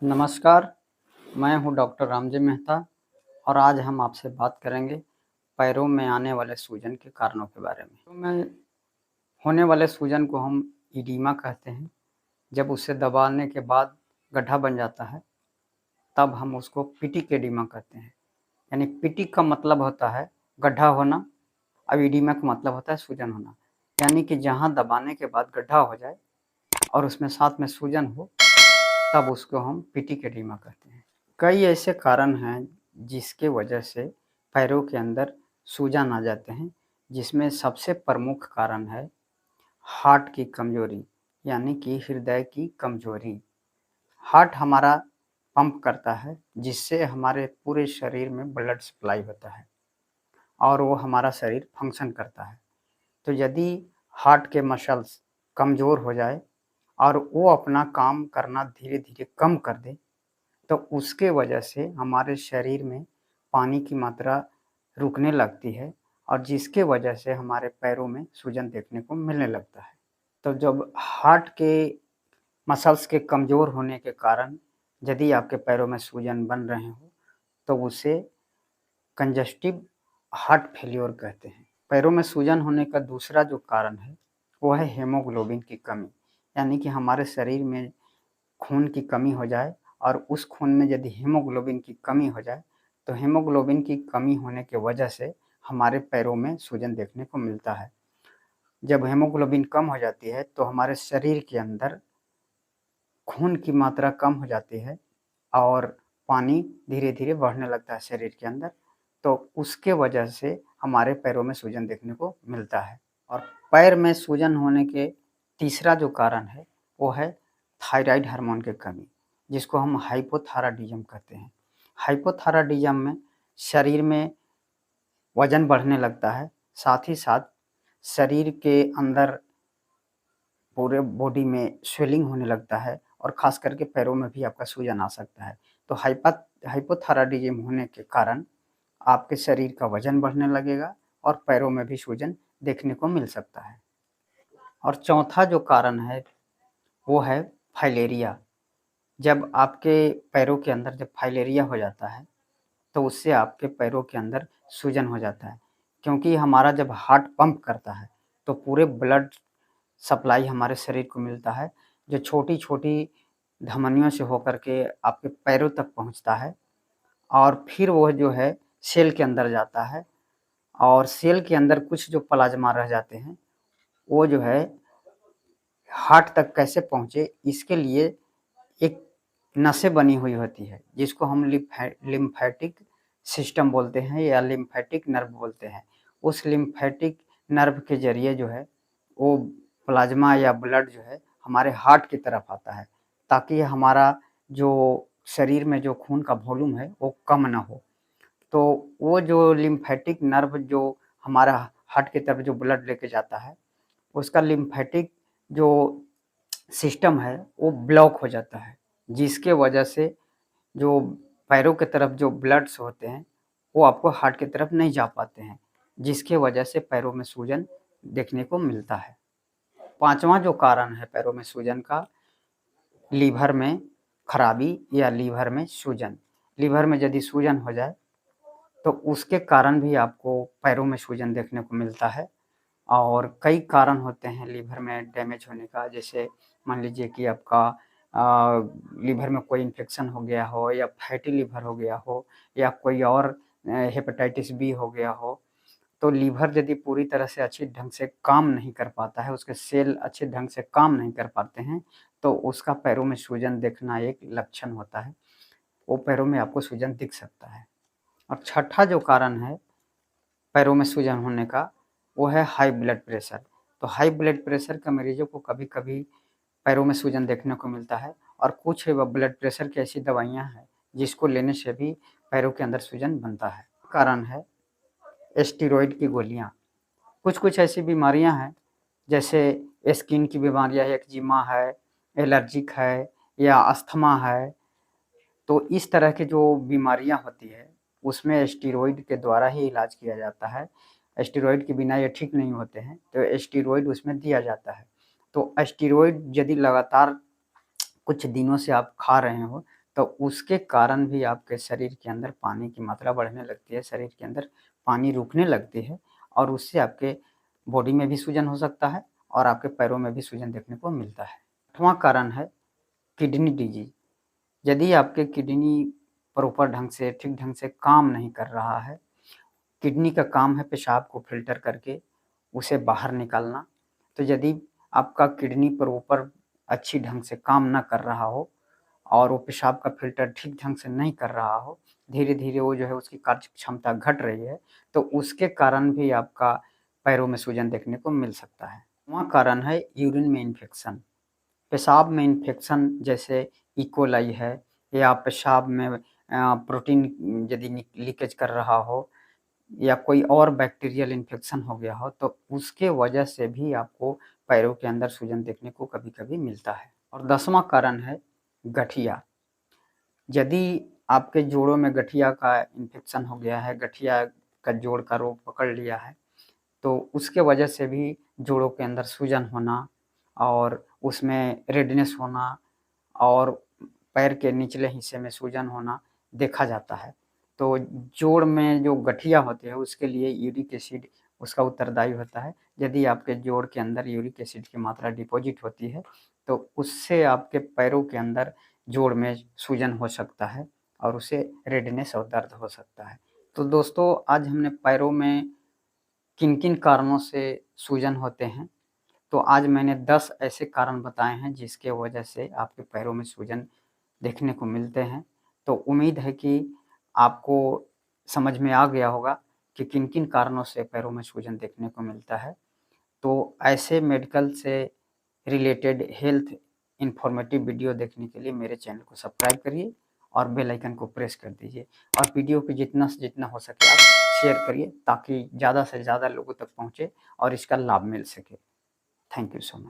नमस्कार, मैं हूँ डॉक्टर रामजी मेहता और आज हम आपसे बात करेंगे पैरों में आने वाले सूजन के कारणों के बारे में। पैरों में होने वाले सूजन को हम इडीमा कहते हैं। जब उसे दबाने के बाद गड्ढा बन जाता है, तब हम उसको पिटिक एडिमा कहते हैं। यानी पिटिक का मतलब होता है गड्ढा होना और इडीमा का मतलब होता है सूजन होना। यानी कि जहाँ दबाने के बाद गड्ढा हो जाए और उसमें साथ में सूजन हो, तब उसको हम पिटिक एडिमा कहते हैं। कई ऐसे कारण हैं जिसके वजह से पैरों के अंदर सूजन आ जाते हैं, जिसमें सबसे प्रमुख कारण है हार्ट की कमजोरी, यानी कि हृदय की कमजोरी। हार्ट हमारा पंप करता है, जिससे हमारे पूरे शरीर में ब्लड सप्लाई होता है और वो हमारा शरीर फंक्शन करता है। तो यदि हार्ट के मसल्स कमज़ोर हो जाए और वो अपना काम करना धीरे धीरे कम कर दे, तो उसके वजह से हमारे शरीर में पानी की मात्रा रुकने लगती है और जिसके वजह से हमारे पैरों में सूजन देखने को मिलने लगता है। तो जब हार्ट के मसल्स के कमज़ोर होने के कारण यदि आपके पैरों में सूजन बन रहे हो, तो उसे कंजस्टिव हार्ट फेल्योर कहते हैं। पैरों में सूजन होने का दूसरा जो कारण है, वो है हीमोग्लोबिन की कमी। यानी कि हमारे शरीर में खून की कमी हो जाए और उस खून में यदि हीमोग्लोबिन की कमी हो जाए, तो हीमोग्लोबिन की कमी होने की वजह से हमारे पैरों में सूजन देखने को मिलता है। जब हीमोग्लोबिन कम हो जाती है, तो हमारे शरीर के अंदर खून की मात्रा कम हो जाती है और पानी धीरे-धीरे बढ़ने लगता है शरीर के अंदर, तो उसके वजह से हमारे पैरों में सूजन देखने को मिलता है। और पैर में सूजन होने के तीसरा जो कारण है, वो है थायराइड हार्मोन की कमी, जिसको हम हाइपोथायरायडिज्म कहते हैं। हाइपोथायरायडिज्म में शरीर में वज़न बढ़ने लगता है, साथ ही साथ शरीर के अंदर पूरे बॉडी में स्वेलिंग होने लगता है और ख़ास करके पैरों में भी आपका सूजन आ सकता है। तो हाइपोथायरायडिज्म होने के कारण आपके शरीर का वज़न बढ़ने लगेगा और पैरों में भी सूजन देखने को मिल सकता है। और चौथा जो कारण है, वो है फाइलेरिया। जब आपके पैरों के अंदर जब फाइलेरिया हो जाता है, तो उससे आपके पैरों के अंदर सूजन हो जाता है। क्योंकि हमारा जब हार्ट पंप करता है, तो पूरे ब्लड सप्लाई हमारे शरीर को मिलता है, जो छोटी-छोटी धमनियों से होकर के आपके पैरों तक पहुँचता है और फिर वो जो है सेल के अंदर जाता है और सेल के अंदर कुछ जो प्लाज़्मा रह जाते हैं, वो जो है हार्ट तक कैसे पहुँचे, इसके लिए एक नसें बनी हुई होती है, जिसको हम लिम्फैटिक सिस्टम बोलते हैं या लिम्फैटिक नर्व बोलते हैं। उस लिम्फैटिक नर्व के ज़रिए जो है, वो प्लाज़्मा या ब्लड जो है, हमारे हार्ट की तरफ आता है, ताकि हमारा जो शरीर में जो खून का वॉल्यूम है, वो कम ना हो। तो वो जो लिम्फैटिक नर्व जो हमारा हार्ट की तरफ जो ब्लड लेके जाता है, उसका लिम्फैटिक जो सिस्टम है, वो ब्लॉक हो जाता है, जिसके वजह से जो पैरों की तरफ जो ब्लड्स होते हैं, वो आपको हार्ट की तरफ नहीं जा पाते हैं, जिसके वजह से पैरों में सूजन देखने को मिलता है। पाँचवाँ जो कारण है पैरों में सूजन का, लीवर में खराबी या लीवर में सूजन। लीवर में यदि सूजन हो जाए, तो उसके कारण भी आपको पैरों में सूजन देखने को मिलता है। और कई कारण होते हैं लीवर में डैमेज होने का, जैसे मान लीजिए कि आपका लीवर में कोई इन्फेक्शन हो गया हो या फैटी लीवर हो गया हो या कोई और हेपेटाइटिस बी हो गया हो, तो लीवर यदि पूरी तरह से अच्छी ढंग से काम नहीं कर पाता है, उसके सेल अच्छे ढंग से काम नहीं कर पाते हैं, तो उसका पैरों में सूजन देखना एक लक्षण होता है। वो पैरों में आपको सूजन दिख सकता है। और छठा जो कारण है पैरों में सूजन होने का, वो है हाई ब्लड प्रेशर। तो हाई ब्लड प्रेशर के मरीज़ों को कभी-कभी पैरों में सूजन देखने को मिलता है और कुछ ब्लड प्रेशर की ऐसी दवाइयाँ हैं, जिसको लेने से भी पैरों के अंदर सूजन बनता है। कारण है स्टेरॉइड की गोलियाँ। कुछ-कुछ ऐसी बीमारियाँ हैं, जैसे स्किन की बीमारियाँ, एक्जिमा है, एलर्जिक है या अस्थमा है। तो इस तरह की जो बीमारियाँ होती है, उसमें स्टेरॉइड के द्वारा ही इलाज किया जाता है। स्टेरॉइड के बिना ये ठीक नहीं होते हैं, तो स्टेरॉइड उसमें दिया जाता है। तो स्टेरॉइड यदि लगातार कुछ दिनों से आप खा रहे हो, तो उसके कारण भी आपके शरीर के अंदर पानी की मात्रा बढ़ने लगती है, शरीर के अंदर पानी रुकने लगती है और उससे आपके बॉडी में भी सूजन हो सकता है और आपके पैरों में भी सूजन देखने को मिलता है। 8वां कारण है किडनी डिजीज़। यदि आपके किडनी प्रॉपर ढंग से, ठीक ढंग से काम नहीं कर रहा है, किडनी का काम है पेशाब को फ़िल्टर करके उसे बाहर निकालना। तो यदि आपका किडनी प्रॉपर अच्छी ढंग से काम ना कर रहा हो और वो पेशाब का फ़िल्टर ठीक ढंग से नहीं कर रहा हो, धीरे-धीरे वो जो है उसकी कार्य क्षमता घट रही है, तो उसके कारण भी आपका पैरों में सूजन देखने को मिल सकता है। 9वां कारण है यूरिन में इन्फेक्शन। पेशाब में इन्फेक्शन जैसे ई. कोलाई है या पेशाब में प्रोटीन यदि लीकेज कर रहा हो या कोई और बैक्टीरियल इन्फेक्शन हो गया हो, तो उसके वजह से भी आपको पैरों के अंदर सूजन देखने को कभी-कभी मिलता है। और 10वां कारण है गठिया। यदि आपके जोड़ों में गठिया का इन्फेक्शन हो गया है, गठिया का जोड़ का रोग पकड़ लिया है, तो उसके वजह से भी जोड़ों के अंदर सूजन होना और उसमें रेडनेस होना और पैर के निचले हिस्से में सूजन होना देखा जाता है। तो जोड़ में जो गठिया होते हैं उसके लिए यूरिक एसिड उसका उत्तरदायी होता है। यदि आपके जोड़ के अंदर यूरिक एसिड की मात्रा डिपॉज़िट होती है, तो उससे आपके पैरों के अंदर जोड़ में सूजन हो सकता है और उससे रेडनेस और दर्द हो सकता है। तो दोस्तों आज हमने पैरों में किन-किन कारणों से सूजन होते हैं, तो आज मैंने 10 ऐसे कारण बताए हैं जिसके वजह से आपके पैरों में सूजन देखने को मिलते हैं। तो उम्मीद है कि आपको समझ में आ गया होगा कि किन-किन कारणों से पैरों में सूजन देखने को मिलता है। तो ऐसे मेडिकल से रिलेटेड हेल्थ इन्फॉर्मेटिव वीडियो देखने के लिए मेरे चैनल को सब्सक्राइब करिए और बेल आइकन को प्रेस कर दीजिए और वीडियो को जितना से जितना हो सके आप शेयर करिए ताकि ज़्यादा से ज़्यादा लोगों तक पहुँचे और इसका लाभ मिल सके। Thank you so much.